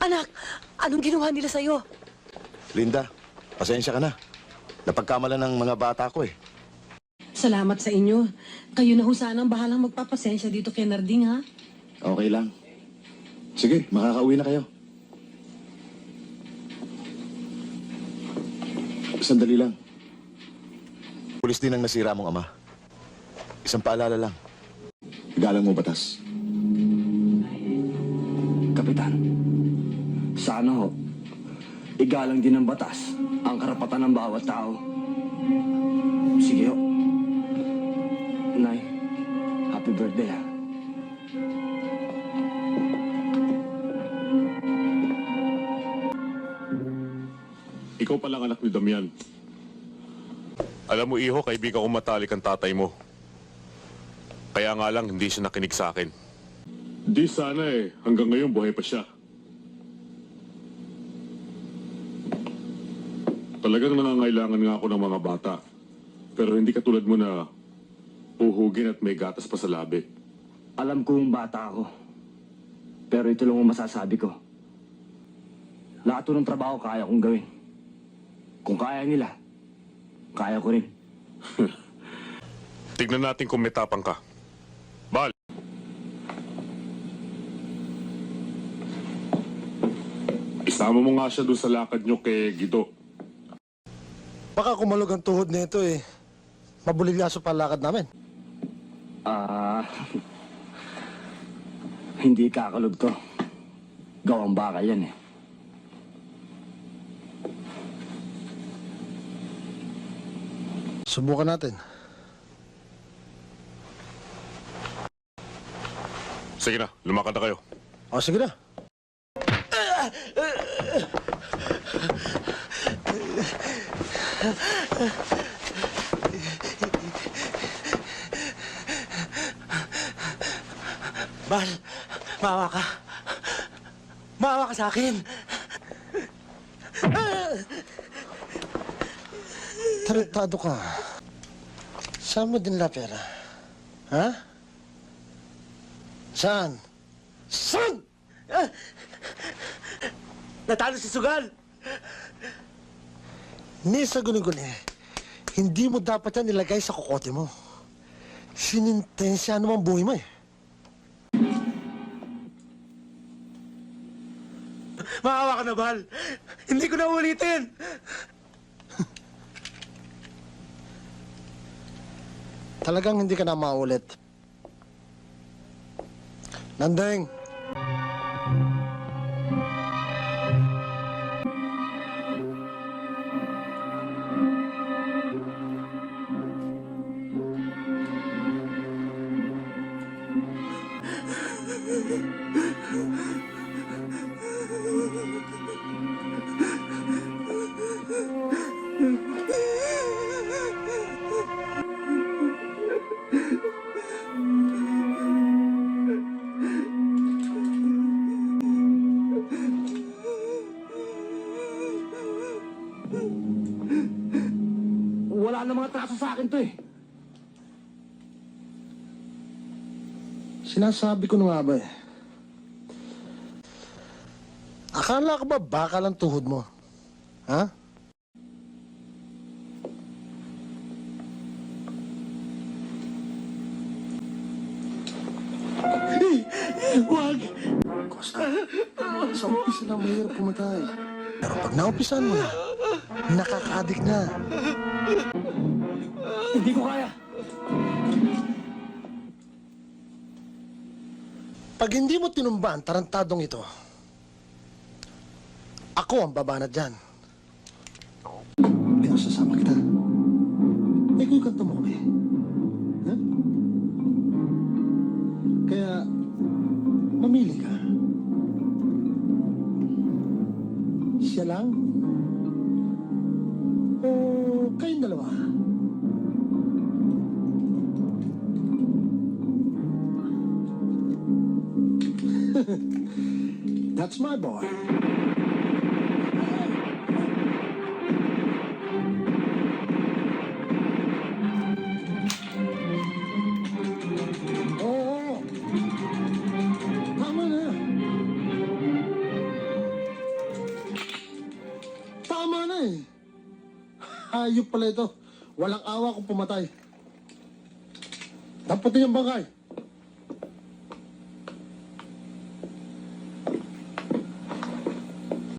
Anak, anong ginawa nila sa'yo? Linda, pasensya ka na. Napagkamalan ng mga bata ko eh. Salamat sa inyo. Kayo na ho sanang bahalang magpapasensya dito kay Narding, ha? Okay lang. Sige, makakauwi na kayo. Sandali lang. Pulis din ang nasira mong ama. Isang paalala lang. Galang mo batas. Kapitan, sana ho, igalang din ng batas ang karapatan ng bawat tao. Sige ho. Nay, happy birthday ha. Ikaw palang anak ni Damian. Alam mo, iho, kaibigan ko matalik ang tatay mo. Kaya nga lang, hindi siya nakinig sa akin. Di sana eh. Hanggang ngayon, buhay pa siya. Talagang nangangailangan nga ako ng mga bata. Pero hindi katulad mo na uhugin at may gatas pa sa labi. Alam kong bata ako. Pero ito lang ang masasabi ko. Lahat ng trabaho kaya kong gawin. Kung kaya nila, kaya ko rin. Tignan natin kung may tapang ka. Bal! Isama mo nga siya doon sa lakad nyo kay Guido. Baka kumalog ang tuhod nito eh. Mabulilyaso pa lakad namin. Hindi kakalog to. Gawang baka yan eh. Subukan natin. Sige na, lumakad na kayo. O, sige na. Bal, maawa ka. Maawa ka sa akin. Tarantado ka. Saan mo din la pera? Ha? Saan? Saan? Natalo si Sugal. Ni sa guni-guni, hindi mo dapat yan nilagay sa kokote mo. Sinintensya naman buhay mo eh. Maawa ka na, Bal. Hindi ko na ulitin. Talagang hindi ka na maulit. Nandeng! Wala na mga traso sa akin to eh. Sinasabi ko na nga ba eh. Akala ka ba baka lang tuhod mo? Ha? Huwag. Costa, sa umpisa lang mahirap pumatay. Pero pag naumpisan mo na, nakaka-addict na. Hindi ko kaya. Pag hindi mo tinumba ang tarantadong ito, ako ang babanat dyan. Pero sasama kita. Ikaw yung kanta mo kami. Ha? Kaya, mamili ka. Siya lang? O kayong dalawa? That's my boy. Oo. Tama na. eh. Hayop pala ito. Walang awa kung pumatay. Dapat yung bangkay.